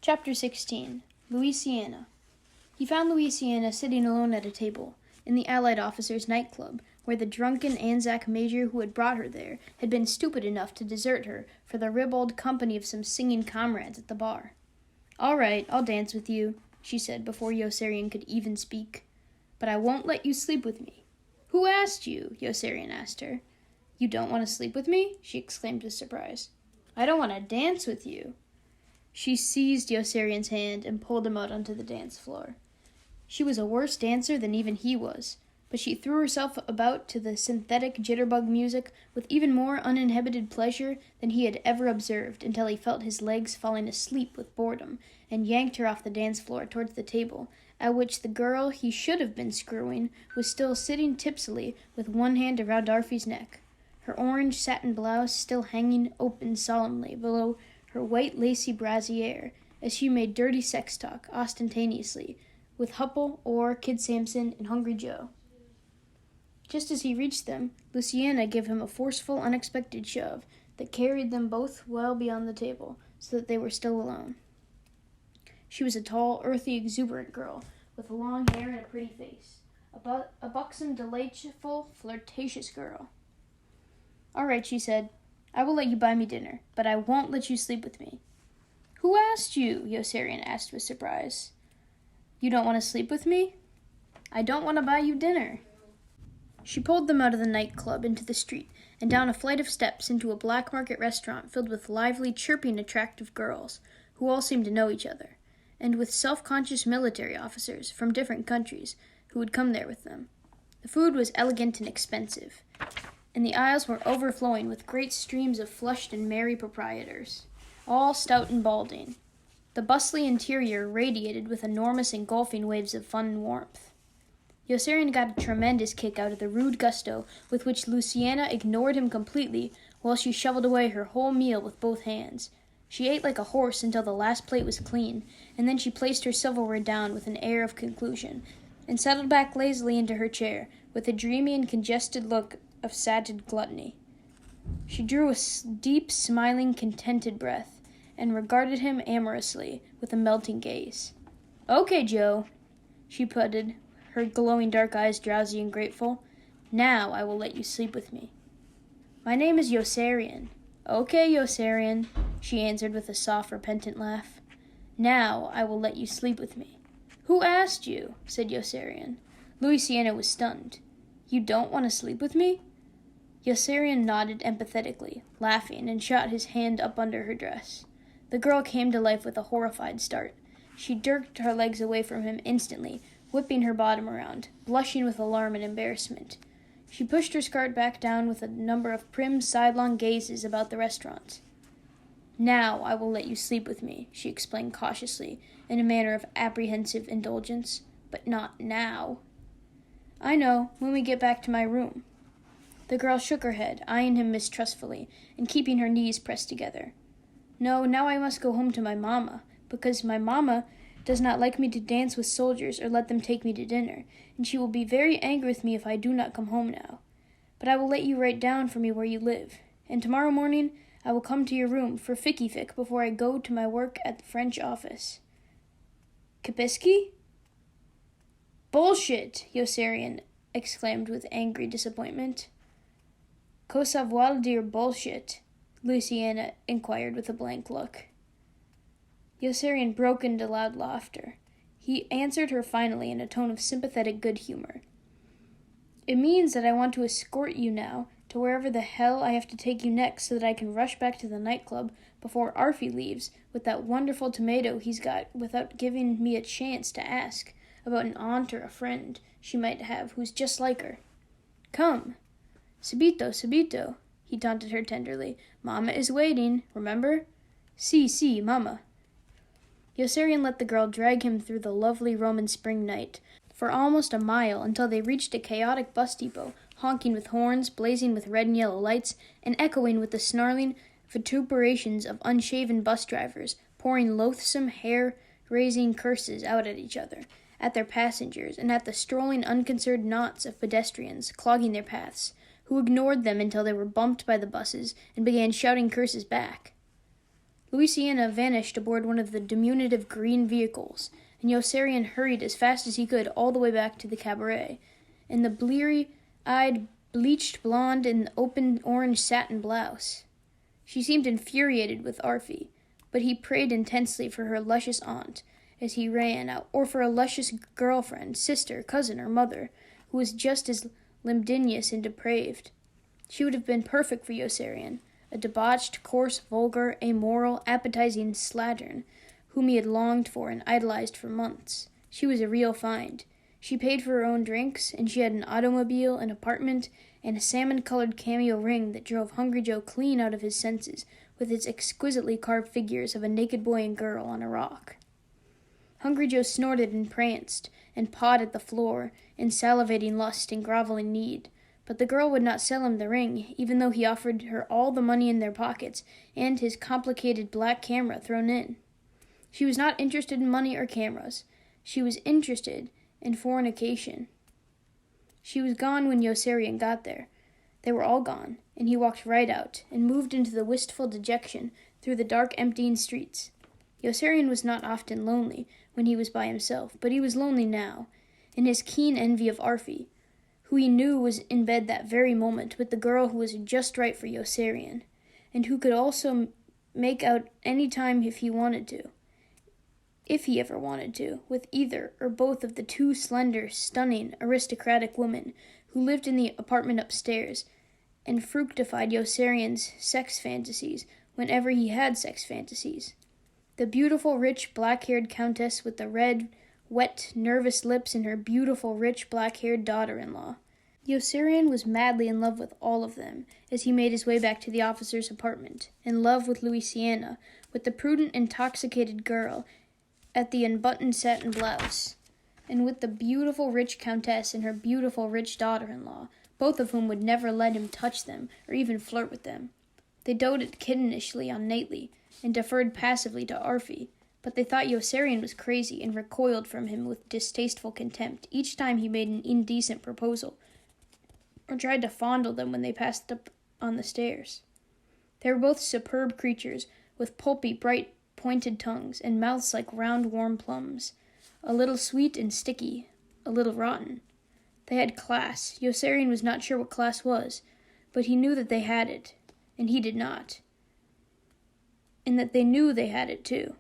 Chapter 16. Luciana. He found Luciana sitting alone at a table in the Allied officers' nightclub, where the drunken Anzac major who had brought her there had been stupid enough to desert her for the ribald company of some singing comrades at the bar. "All right, I'll dance with you," she said before Yossarian could even speak. "But I won't let you sleep with me." "Who asked you?" Yossarian asked her. "You don't want to sleep with me?" she exclaimed with surprise. "I don't want to dance with you." She seized Yossarian's hand and pulled him out onto the dance floor. She was a worse dancer than even he was, but she threw herself about to the synthetic jitterbug music with even more uninhibited pleasure than he had ever observed until he felt his legs falling asleep with boredom and yanked her off the dance floor towards the table, at which the girl he should have been screwing was still sitting tipsily with one hand around Arfy's neck, her orange satin blouse still hanging open solemnly below her white lacy brassiere as she made dirty sex talk ostentatiously with Hupple, Orr, Kid Sampson, and Hungry Joe. Just as he reached them, Luciana gave him a forceful, unexpected shove that carried them both well beyond the table, so that they were still alone. She was a tall, earthy, exuberant girl, with long hair and a pretty face. A buxom, delightful, flirtatious girl. "All right," she said. "I will let you buy me dinner, but I won't let you sleep with me." "Who asked you?" Yossarian asked with surprise. "You don't want to sleep with me?" "I don't want to buy you dinner." She pulled them out of the nightclub into the street and down a flight of steps into a black market restaurant filled with lively, chirping, attractive girls, who all seemed to know each other, and with self-conscious military officers from different countries who would come there with them. The food was elegant and expensive, and the aisles were overflowing with great streams of flushed and merry proprietors, all stout and balding. The bustly interior radiated with enormous engulfing waves of fun and warmth. Yossarian got a tremendous kick out of the rude gusto with which Luciana ignored him completely while she shoveled away her whole meal with both hands. She ate like a horse until the last plate was clean, and then she placed her silverware down with an air of conclusion, and settled back lazily into her chair with a dreamy and congested look of sated gluttony. She drew a deep, smiling, contented breath, and regarded him amorously with a melting gaze. "Okay, Joe," she putted, her glowing dark eyes drowsy and grateful. "Now I will let you sleep with me." "My name is Yossarian." "Okay, Yossarian," she answered with a soft, repentant laugh. "Now I will let you sleep with me." "Who asked you?" said Yossarian. Luciana was stunned. "You don't want to sleep with me?" Yossarian nodded empathetically, laughing, and shot his hand up under her dress. The girl came to life with a horrified start. She jerked her legs away from him instantly, whipping her bottom around, blushing with alarm and embarrassment. She pushed her skirt back down with a number of prim, sidelong gazes about the restaurant. "Now I will let you sleep with me," she explained cautiously, in a manner of apprehensive indulgence. "But not now." "I know, when we get back to my room." The girl shook her head, eyeing him mistrustfully, and keeping her knees pressed together. "No, now I must go home to my mamma, because my mamma does not like me to dance with soldiers or let them take me to dinner, and she will be very angry with me if I do not come home now. But I will let you write down for me where you live, and tomorrow morning I will come to your room for ficky-fick before I go to my work at the French office. Kapiski?" "Bullshit!" Yossarian exclaimed with angry disappointment. "Que ça veut dire bullshit?" Luciana inquired with a blank look. Yossarian broke into loud laughter. He answered her finally in a tone of sympathetic good humor. "It means that I want to escort you now to wherever the hell I have to take you next so that I can rush back to the nightclub before Arfy leaves with that wonderful tomato he's got without giving me a chance to ask about an aunt or a friend she might have who's just like her. Come. Subito, subito," he taunted her tenderly. "Mama is waiting, remember? Si, mama." Yossarian let the girl drag him through the lovely Roman spring night for almost a mile until they reached a chaotic bus depot, honking with horns, blazing with red and yellow lights, and echoing with the snarling vituperations of unshaven bus drivers, pouring loathsome, hair-raising curses out at each other, at their passengers, and at the strolling, unconcerned knots of pedestrians clogging their paths, who ignored them until they were bumped by the buses and began shouting curses back. Luciana vanished aboard one of the diminutive green vehicles, and Yossarian hurried as fast as he could all the way back to the cabaret, in the bleary-eyed, bleached blonde in the open orange satin blouse. She seemed infuriated with Arfy, but he prayed intensely for her luscious aunt as he ran out, or for a luscious girlfriend, sister, cousin, or mother, who was just as libidinous and depraved. She would have been perfect for Yossarian, a debauched, coarse, vulgar, amoral, appetizing slattern, whom he had longed for and idolized for months. She was a real find. She paid for her own drinks, and she had an automobile, an apartment, and a salmon-colored cameo ring that drove Hungry Joe clean out of his senses with its exquisitely carved figures of a naked boy and girl on a rock. Hungry Joe snorted and pranced and pawed at the floor in salivating lust and groveling need, but the girl would not sell him the ring, even though he offered her all the money in their pockets and his complicated black camera thrown in. She was not interested in money or cameras. She was interested in fornication. She was gone when Yossarian got there. They were all gone, and he walked right out and moved into the wistful dejection through the dark, emptying streets. Yossarian was not often lonely when he was by himself, but he was lonely now, in his keen envy of Arfy, who he knew was in bed that very moment with the girl who was just right for Yossarian, and who could also make out any time if he ever wanted to, with either or both of the two slender, stunning, aristocratic women who lived in the apartment upstairs and fructified Yossarian's sex fantasies whenever he had sex fantasies. The beautiful, rich, black-haired countess with the red, wet, nervous lips and her beautiful, rich, black-haired daughter-in-law. Yossarian was madly in love with all of them as he made his way back to the officer's apartment, in love with Luciana, with the prudent, intoxicated girl at the unbuttoned satin blouse, and with the beautiful, rich countess and her beautiful, rich daughter-in-law, both of whom would never let him touch them or even flirt with them. They doted kiddenishly on Knightley and deferred passively to Arfy, but they thought Yossarian was crazy and recoiled from him with distasteful contempt each time he made an indecent proposal or tried to fondle them when they passed up on the stairs. They were both superb creatures with pulpy, bright, pointed tongues and mouths like round, warm plums, a little sweet and sticky, a little rotten. They had class. Yossarian was not sure what class was, but he knew that they had it, and he did not, and that they knew they had it too.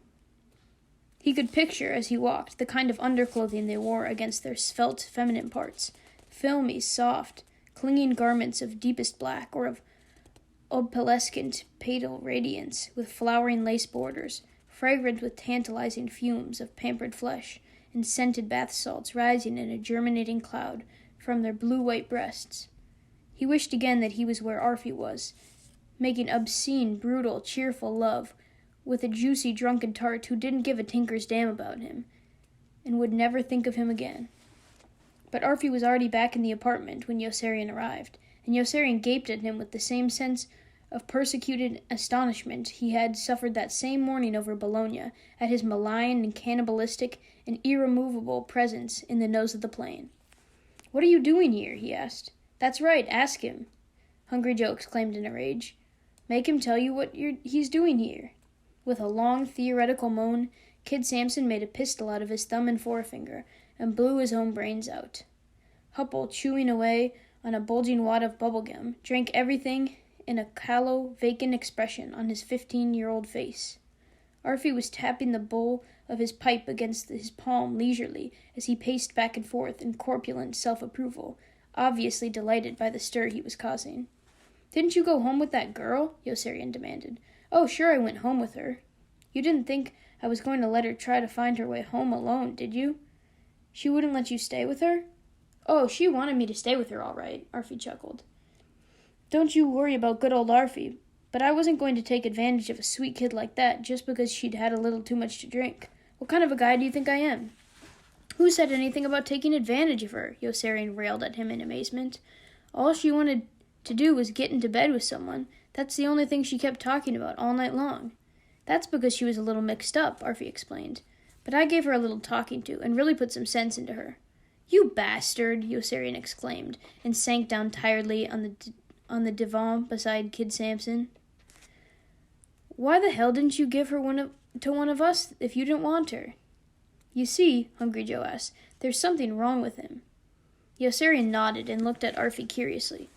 He could picture, as he walked, the kind of underclothing they wore against their svelte feminine parts, filmy, soft, clinging garments of deepest black or of opalescent pale radiance with flowering lace borders, fragrant with tantalizing fumes of pampered flesh and scented bath salts rising in a germinating cloud from their blue-white breasts. He wished again that he was where Arfy was, making obscene, brutal, cheerful love with a juicy, drunken tart who didn't give a tinker's damn about him and would never think of him again. But Arfy was already back in the apartment when Yossarian arrived, and Yossarian gaped at him with the same sense of persecuted astonishment he had suffered that same morning over Bologna at his malign and cannibalistic and irremovable presence in the nose of the plane. "What are you doing here?" he asked. "That's right, ask him," Hungry Joe exclaimed in a rage. "Make him tell you what he's doing here." With a long, theoretical moan, Kid Sampson made a pistol out of his thumb and forefinger and blew his own brains out. Hupple, chewing away on a bulging wad of bubble gum, drank everything in a callow, vacant expression on his 15-year-old face. Arfy was tapping the bowl of his pipe against his palm leisurely as he paced back and forth in corpulent self-approval, obviously delighted by the stir he was causing. "Didn't you go home with that girl?" Yossarian demanded. "Oh, sure I went home with her. You didn't think I was going to let her try to find her way home alone, did you? She wouldn't let you stay with her?" "Oh, she wanted me to stay with her all right," Arfy chuckled. "Don't you worry about good old Arfy, but I wasn't going to take advantage of a sweet kid like that just because she'd had a little too much to drink. What kind of a guy do you think I am?" "Who said anything about taking advantage of her?" Yossarian railed at him in amazement. "All she wanted to do was get into bed with someone. That's the only thing she kept talking about all night long." "That's because she was a little mixed up," Arfy explained. "But I gave her a little talking to and really put some sense into her." "You bastard!" Yossarian exclaimed, and sank down tiredly on the divan beside Kid Sampson. Why the hell didn't you give her to one of us if you didn't want her? You see, Hungry Joe asked, there's something wrong with him. Yossarian nodded and looked at Arfy curiously.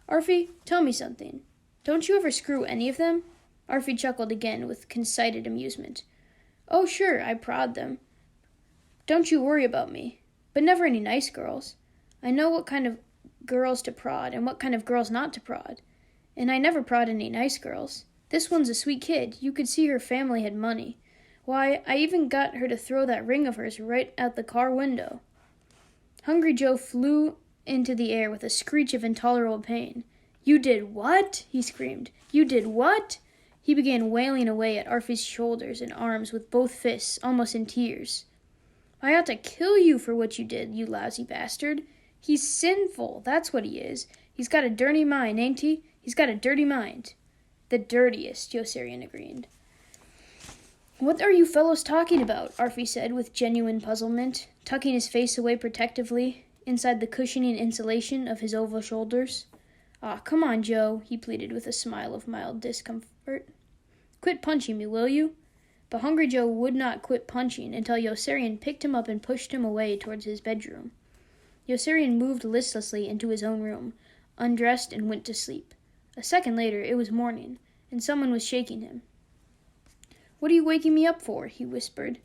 Arfy, tell me something. Don't you ever screw any of them? Arfy chuckled again with conceited amusement. Oh, sure, I prod them. Don't you worry about me. But never any nice girls. I know what kind of girls to prod and what kind of girls not to prod. And I never prod any nice girls. This one's a sweet kid. You could see her family had money. Why, I even got her to throw that ring of hers right out the car window. Hungry Joe flew into the air with a screech of intolerable pain. You did what? He screamed. You did what? He began wailing away at Arfy's shoulders and arms with both fists, almost in tears. I ought to kill you for what you did, you lousy bastard. He's sinful, that's what he is. He's got a dirty mind, ain't he? He's got a dirty mind. The dirtiest, Yossarian agreed. What are you fellows talking about? Arfy said with genuine puzzlement, tucking his face away protectively inside the cushioning insulation of his oval shoulders. Ah, come on, Joe, he pleaded with a smile of mild discomfort. Quit punching me, will you? But Hungry Joe would not quit punching until Yossarian picked him up and pushed him away towards his bedroom. Yossarian moved listlessly into his own room, undressed and went to sleep. A second later, it was morning, and someone was shaking him. What are you waking me up for? He whispered.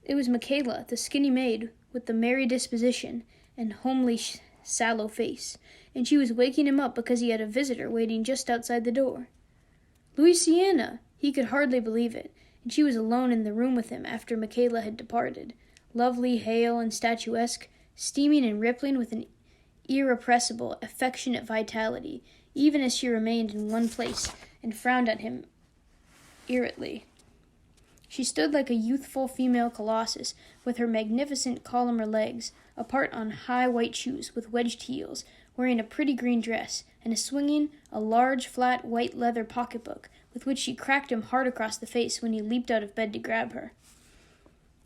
It was Michaela, the skinny maid with the merry disposition and homely, sallow face, and she was waking him up because he had a visitor waiting just outside the door. Luciana! He could hardly believe it, and she was alone in the room with him after Michaela had departed, lovely, hale, and statuesque, steaming and rippling with an irrepressible, affectionate vitality, even as she remained in one place and frowned at him irritably. She stood like a youthful female colossus, with her magnificent columnar legs apart on high white shoes with wedged heels, wearing a pretty green dress, and swinging a large, flat, white leather pocketbook, with which she cracked him hard across the face when he leaped out of bed to grab her.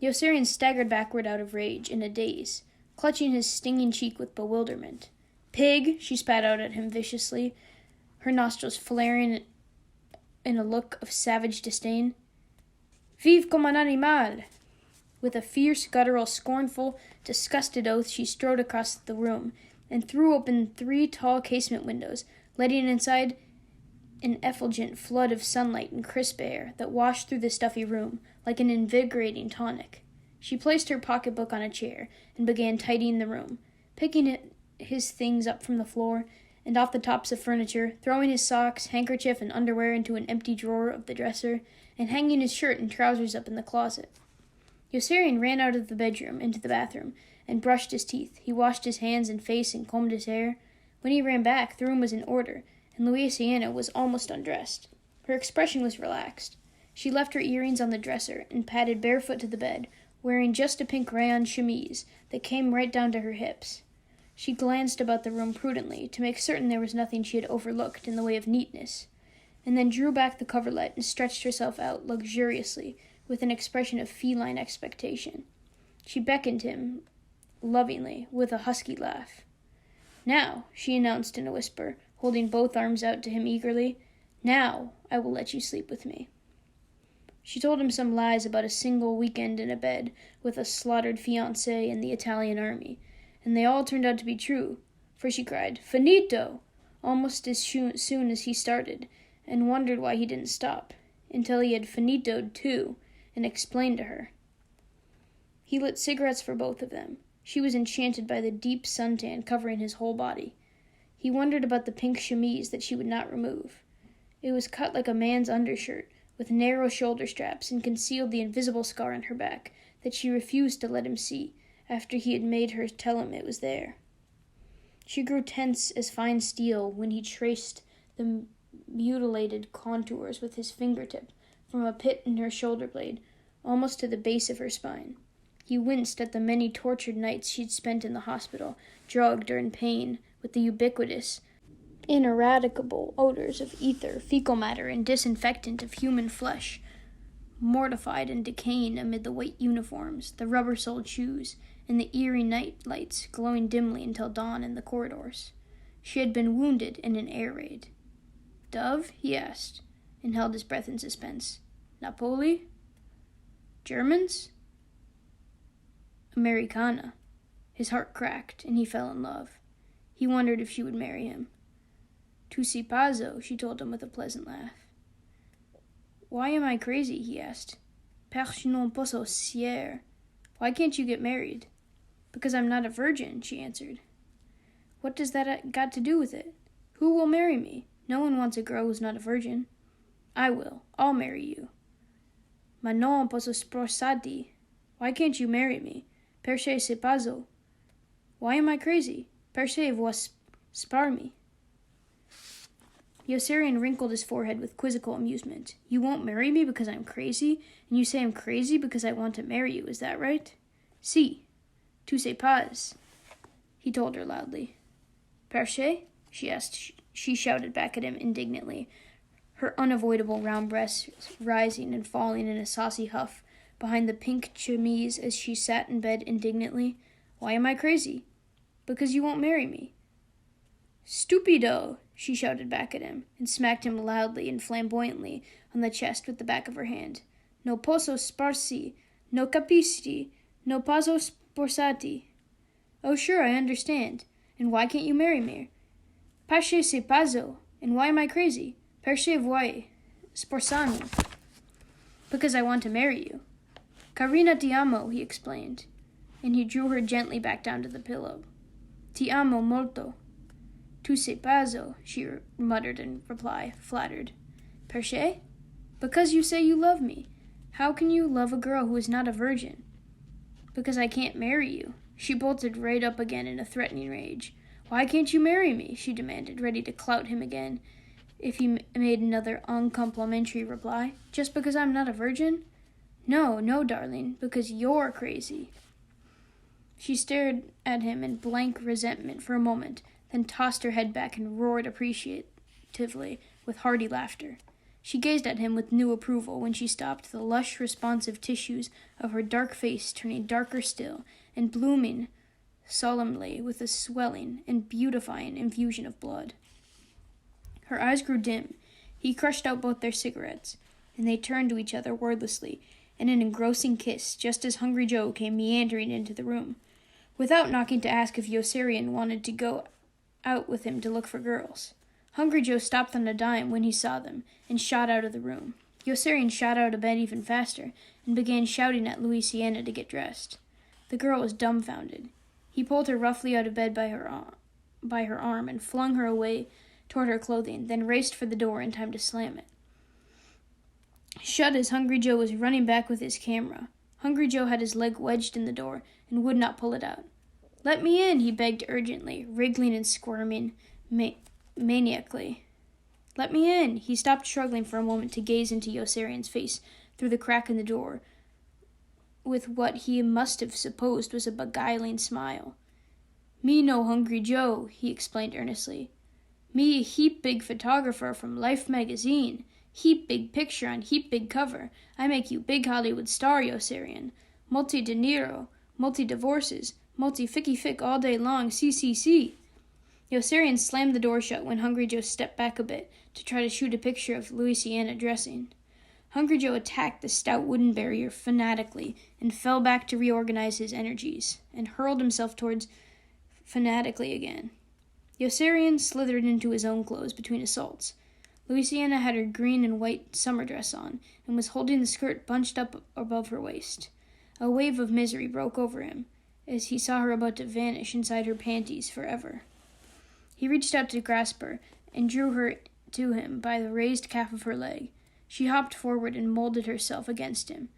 Yossarian staggered backward out of rage, in a daze, clutching his stinging cheek with bewilderment. Pig! She spat out at him viciously, her nostrils flaring in a look of savage disdain. Vive comme un animal! With a fierce, guttural, scornful, disgusted oath, she strode across the room and threw open 3 tall casement windows, letting inside an effulgent flood of sunlight and crisp air that washed through the stuffy room like an invigorating tonic. She placed her pocketbook on a chair and began tidying the room, picking his things up from the floor and off the tops of furniture, throwing his socks, handkerchief, and underwear into an empty drawer of the dresser, and hanging his shirt and trousers up in the closet. Yossarian ran out of the bedroom into the bathroom and brushed his teeth. He washed his hands and face and combed his hair. When he ran back, the room was in order, and Luciana was almost undressed. Her expression was relaxed. She left her earrings on the dresser and padded barefoot to the bed, wearing just a pink rayon chemise that came right down to her hips. She glanced about the room prudently to make certain there was nothing she had overlooked in the way of neatness, and then drew back the coverlet and stretched herself out luxuriously with an expression of feline expectation. She beckoned him lovingly with a husky laugh. Now, she announced in a whisper, holding both arms out to him eagerly, now I will let you sleep with me. She told him some lies about a single weekend in a bed with a slaughtered fiancé in the Italian army, and they all turned out to be true, for she cried, Finito! Almost as soon as he started, and wondered why he didn't stop, until he had finitoed too, and explained to her. He lit cigarettes for both of them. She was enchanted by the deep suntan covering his whole body. He wondered about the pink chemise that she would not remove. It was cut like a man's undershirt, with narrow shoulder straps, and concealed the invisible scar on her back that she refused to let him see after he had made her tell him it was there. She grew tense as fine steel when he traced the mutilated contours with his fingertip from a pit in her shoulder blade almost to the base of her spine. He winced at the many tortured nights she'd spent in the hospital, drugged or in pain with the ubiquitous, ineradicable odors of ether, fecal matter, and disinfectant of human flesh, mortified and decaying amid the white uniforms, the rubber-soled shoes, and the eerie night lights glowing dimly until dawn in the corridors. She had been wounded in an air raid. Dove? He asked, and held his breath in suspense. Napoli? Germans? Americana. His heart cracked, and he fell in love. He wondered if she would marry him. Tu sei pazzo, she told him with a pleasant laugh. Why am I crazy? He asked. Perché non posso ser. Why can't you get married? Because I'm not a virgin, she answered. What does that got to do with it? Who will marry me? No one wants a girl who's not a virgin. I will. I'll marry you. Ma non posso sposarti. Why can't you marry me? Perché sei pazzo. Why am I crazy? Perché vuoi sparmi? Yossarian wrinkled his forehead with quizzical amusement. You won't marry me because I'm crazy? And you say I'm crazy because I want to marry you, is that right? Si. Tu sais pas. He told her loudly. Perché? She asked. She shouted back at him indignantly, her unavoidable round breasts rising and falling in a saucy huff behind the pink chemise as she sat in bed indignantly. Why am I crazy? Because you won't marry me. Stupido, she shouted back at him, and smacked him loudly and flamboyantly on the chest with the back of her hand. No posso sparsi, no capisci, no posso sposarti. Oh, sure, I understand. And why can't you marry me? Perché sei pazzo. And why am I crazy? Perché vuoi sposarmi? Because I want to marry you. Carina ti amo, he explained, and he drew her gently back down to the pillow. Ti amo molto. Tu sei pazzo, she muttered in reply, flattered. Perché? Because you say you love me. How can you love a girl who is not a virgin? Because I can't marry you. She bolted right up again in a threatening rage. Why can't you marry me? She demanded, ready to clout him again if he made another uncomplimentary reply. Just because I'm not a virgin? No, darling, because you're crazy. She stared at him in blank resentment for a moment, then tossed her head back and roared appreciatively with hearty laughter. She gazed at him with new approval when she stopped, the lush, responsive tissues of her dark face turning darker still and blooming solemnly with a swelling and beautifying infusion of blood. Her eyes grew dim. He crushed out both their cigarettes, and they turned to each other wordlessly in an engrossing kiss just as Hungry Joe came meandering into the room, without knocking to ask if Yossarian wanted to go out with him to look for girls. Hungry Joe stopped on a dime when he saw them and shot out of the room. Yossarian shot out of bed even faster and began shouting at Luciana to get dressed. The girl was dumbfounded. He pulled her roughly out of bed by her arm and flung her away toward her clothing, then raced for the door in time to slam it shut as Hungry Joe was running back with his camera. Hungry Joe had his leg wedged in the door and would not pull it out. Let me in, he begged urgently, wriggling and squirming maniacally. Let me in. He stopped struggling for a moment to gaze into Yossarian's face through the crack in the door with what he must have supposed was a beguiling smile. Me no Hungry Joe, he explained earnestly. Me heap big photographer from Life magazine. Heap big picture on heap big cover. I make you big Hollywood star, Yossarian. Multi De Niro, multi divorces, multi ficky-fick all day long, CCC. Yossarian slammed the door shut when Hungry Joe stepped back a bit to try to shoot a picture of Luciana dressing. Hungry Joe attacked the stout wooden barrier fanatically and fell back to reorganize his energies, and hurled himself towards fanatically again. Yossarian slithered into his own clothes between assaults. Luciana had her green and white summer dress on, and was holding the skirt bunched up above her waist. A wave of misery broke over him, as he saw her about to vanish inside her panties forever. He reached out to grasp her, and drew her to him by the raised calf of her leg. She hopped forward and molded herself against him.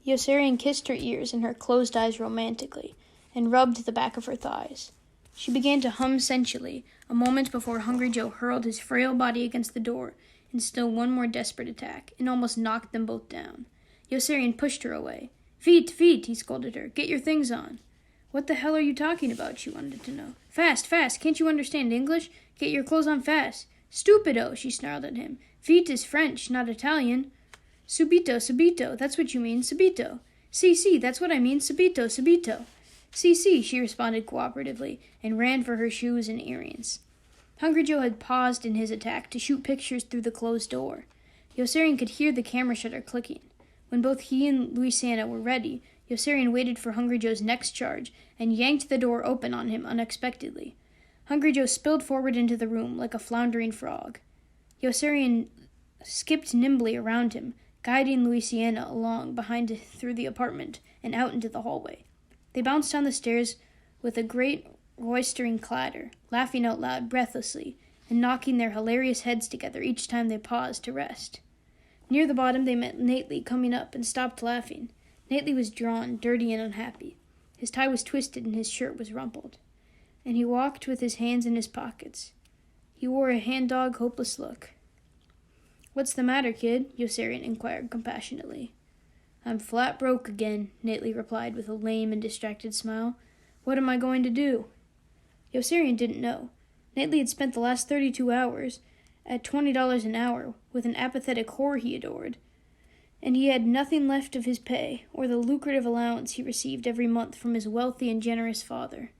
Yossarian kissed her ears and her closed eyes romantically, and rubbed the back of her thighs. She began to hum sensually, a moment before Hungry Joe hurled his frail body against the door in still one more desperate attack, and almost knocked them both down. Yossarian pushed her away. Vite, he scolded her. Get your things on. What the hell are you talking about, she wanted to know. Fast, can't you understand English? Get your clothes on fast. Stupido, she snarled at him. Vite is French, not Italian. Subito, that's what you mean, subito. Si, that's what I mean, subito. Si, she responded cooperatively, and ran for her shoes and earrings. Hungry Joe had paused in his attack to shoot pictures through the closed door. Yossarian could hear the camera shutter clicking. When both he and Luciana were ready, Yossarian waited for Hungry Joe's next charge and yanked the door open on him unexpectedly. Hungry Joe spilled forward into the room like a floundering frog. Yossarian skipped nimbly around him, guiding Luciana along behind through the apartment and out into the hallway. They bounced down the stairs with a great roistering clatter, laughing out loud breathlessly, and knocking their hilarious heads together each time they paused to rest. Near the bottom they met Nately coming up and stopped laughing. Nately was drawn, dirty and unhappy. His tie was twisted and his shirt was rumpled, and he walked with his hands in his pockets. He wore a hand-dog, hopeless look. "What's the matter, kid?" Yossarian inquired compassionately. "I'm flat broke again," Nately replied with a lame and distracted smile. "What am I going to do?" Yossarian didn't know. Nately had spent the last 32 hours at $20 an hour with an apathetic whore he adored, and he had nothing left of his pay or the lucrative allowance he received every month from his wealthy and generous father.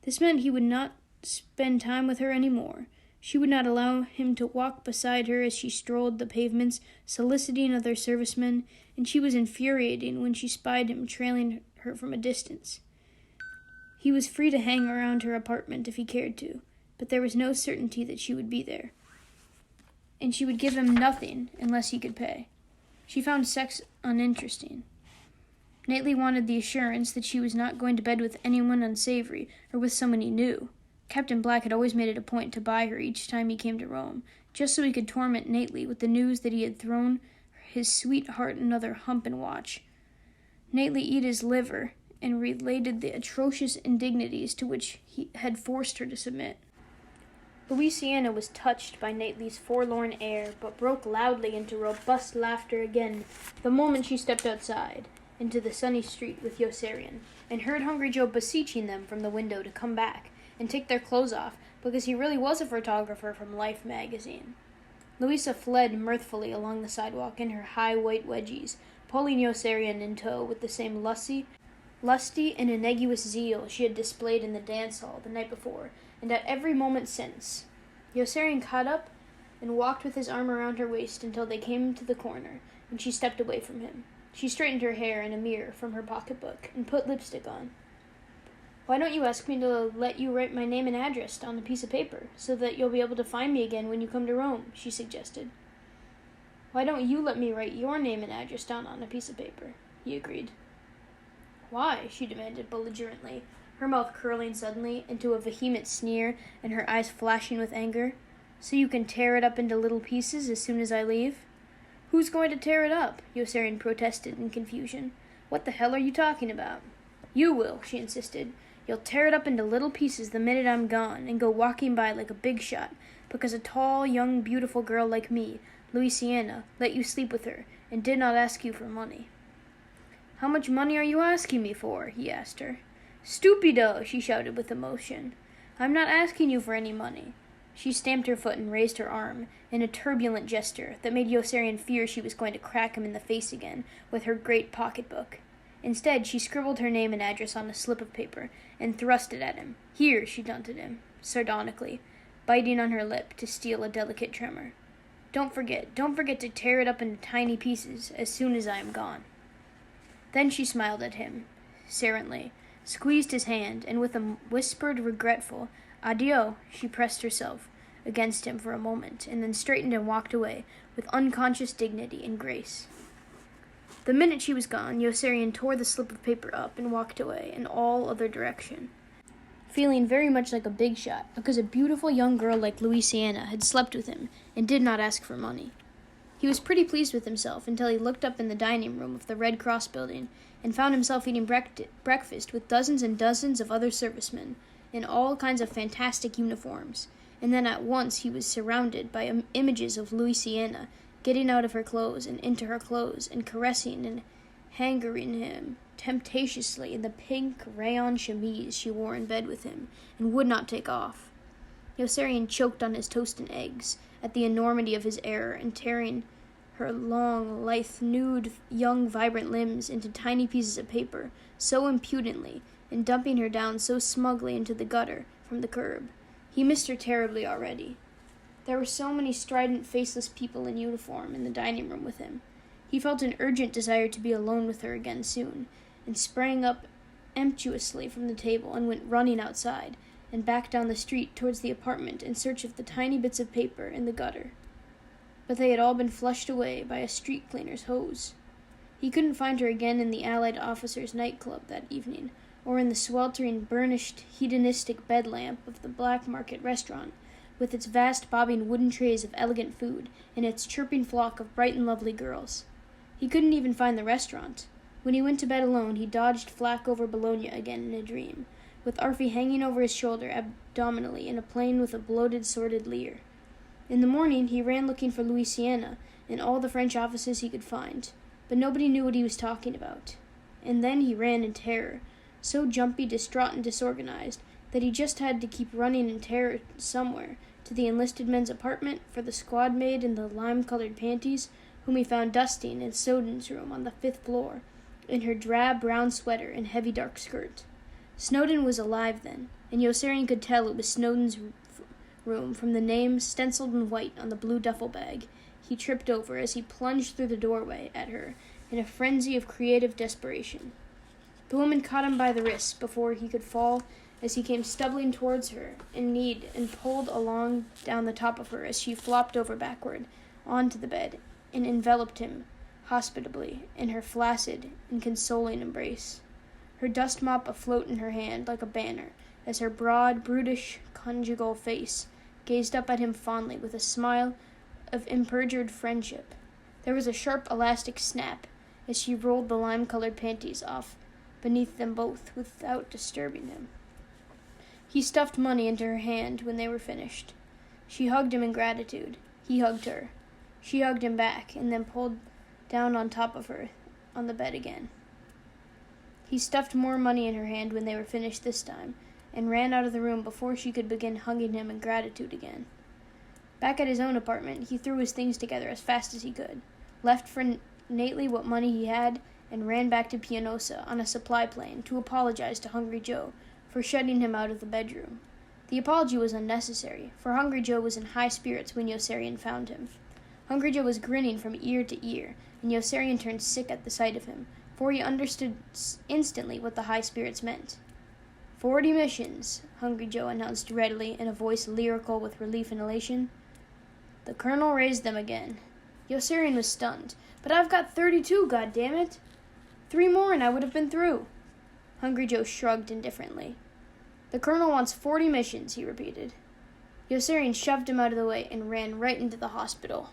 This meant he would not spend time with her any more. She would not allow him to walk beside her as she strolled the pavements, soliciting other servicemen, and she was infuriating when she spied him trailing her from a distance. He was free to hang around her apartment if he cared to, but there was no certainty that she would be there, and she would give him nothing unless he could pay. She found sex uninteresting. Nately wanted the assurance that she was not going to bed with anyone unsavory or with someone he knew. Captain Black had always made it a point to buy her each time he came to Rome, just so he could torment Nately with the news that he had thrown his sweetheart another hump and watch. Nately eat his liver and related the atrocious indignities to which he had forced her to submit. Luciana was touched by Nately's forlorn air, but broke loudly into robust laughter again the moment she stepped outside into the sunny street with Yossarian, and heard Hungry Joe beseeching them from the window to come back and take their clothes off, because he really was a photographer from Life magazine. Louisa fled mirthfully along the sidewalk in her high white wedgies, pulling Yossarian in tow with the same lusty and ingenuous zeal she had displayed in the dance hall the night before, and at every moment since. Yossarian caught up and walked with his arm around her waist until they came to the corner, and she stepped away from him. She straightened her hair in a mirror from her pocketbook and put lipstick on. "Why don't you ask me to let you write my name and address on a piece of paper, so that you'll be able to find me again when you come to Rome?" she suggested. "Why don't you let me write your name and address down on a piece of paper?" he agreed. "Why?" she demanded belligerently, her mouth curling suddenly into a vehement sneer and her eyes flashing with anger. "So you can tear it up into little pieces as soon as I leave?" "Who's going to tear it up?" Yossarian protested in confusion. "What the hell are you talking about?" "You will," she insisted. "You'll tear it up into little pieces the minute I'm gone, and go walking by like a big shot, because a tall, young, beautiful girl like me, Luciana, let you sleep with her, and did not ask you for money." "How much money are you asking me for?" he asked her. "Stupido!" she shouted with emotion. "I'm not asking you for any money." She stamped her foot and raised her arm in a turbulent gesture that made Yossarian fear she was going to crack him in the face again with her great pocketbook. Instead, she scribbled her name and address on a slip of paper and thrust it at him. "Here," she taunted him, sardonically, biting on her lip to steal a delicate tremor. Don't forget to tear it up into tiny pieces as soon as I am gone." Then she smiled at him, serenely, squeezed his hand, and with a whispered, regretful "Adieu," she pressed herself against him for a moment, and then straightened and walked away with unconscious dignity and grace. The minute she was gone, Yossarian tore the slip of paper up and walked away in all other direction, feeling very much like a big shot, because a beautiful young girl like Luciana had slept with him and did not ask for money. He was pretty pleased with himself until he looked up in the dining room of the Red Cross building and found himself eating breakfast with dozens and dozens of other servicemen in all kinds of fantastic uniforms, and then at once he was surrounded by images of Luciana getting out of her clothes and into her clothes and caressing and hangering him temptatiously in the pink rayon chemise she wore in bed with him and would not take off. Yossarian choked on his toast and eggs at the enormity of his error, and tearing her long, lithe, nude, young, vibrant limbs into tiny pieces of paper so impudently, and dumping her down so smugly into the gutter from the curb. He missed her terribly already. There were so many strident, faceless people in uniform in the dining room with him. He felt an urgent desire to be alone with her again soon, and sprang up impetuously from the table and went running outside, and back down the street towards the apartment in search of the tiny bits of paper in the gutter. But they had all been flushed away by a street cleaner's hose. He couldn't find her again in the Allied officers' nightclub that evening, or in the sweltering, burnished, hedonistic bed lamp of the Black Market restaurant, with its vast bobbing wooden trays of elegant food and its chirping flock of bright and lovely girls. He couldn't even find the restaurant. When he went to bed alone, he dodged flack over Bologna again in a dream, with Arfy hanging over his shoulder abdominally in a plane with a bloated, sordid leer. In the morning, he ran looking for Luciana in all the French offices he could find, but nobody knew what he was talking about. And then he ran in terror, so jumpy, distraught, and disorganized, that he just had to keep running in terror somewhere, to the enlisted men's apartment, for the squad maid in the lime-colored panties, whom he found dusting in Snowden's room on the 5th floor, in her drab brown sweater and heavy dark skirt. Snowden was alive then, and Yossarian could tell it was Snowden's room from the name stenciled in white on the blue duffel bag he tripped over as he plunged through the doorway at her in a frenzy of creative desperation. The woman caught him by the wrists before he could fall as he came stumbling towards her in need and pulled along down the top of her as she flopped over backward onto the bed and enveloped him hospitably in her flaccid and consoling embrace, her dust mop afloat in her hand like a banner as her broad, brutish, conjugal face gazed up at him fondly with a smile of imperjured friendship. There was a sharp elastic snap as she rolled the lime-colored panties off beneath them both without disturbing him. He stuffed money into her hand when they were finished. She hugged him in gratitude. He hugged her. She hugged him back and then pulled down on top of her on the bed again. He stuffed more money in her hand when they were finished this time, and ran out of the room before she could begin hugging him in gratitude again. Back at his own apartment, he threw his things together as fast as he could, left for Nately what money he had, and ran back to Pianosa on a supply plane to apologize to Hungry Joe for shutting him out of the bedroom. The apology was unnecessary, for Hungry Joe was in high spirits when Yossarian found him. Hungry Joe was grinning from ear to ear, and Yossarian turned sick at the sight of him, for he understood instantly what the high spirits meant. 40 missions, Hungry Joe announced readily in a voice lyrical with relief and elation. The colonel raised them again. Yossarian was stunned. But I've got 32, goddammit! 3 more and I would have been through. Hungry Joe shrugged indifferently. The colonel wants 40 missions, he repeated. Yossarian shoved him out of the way and ran right into the hospital.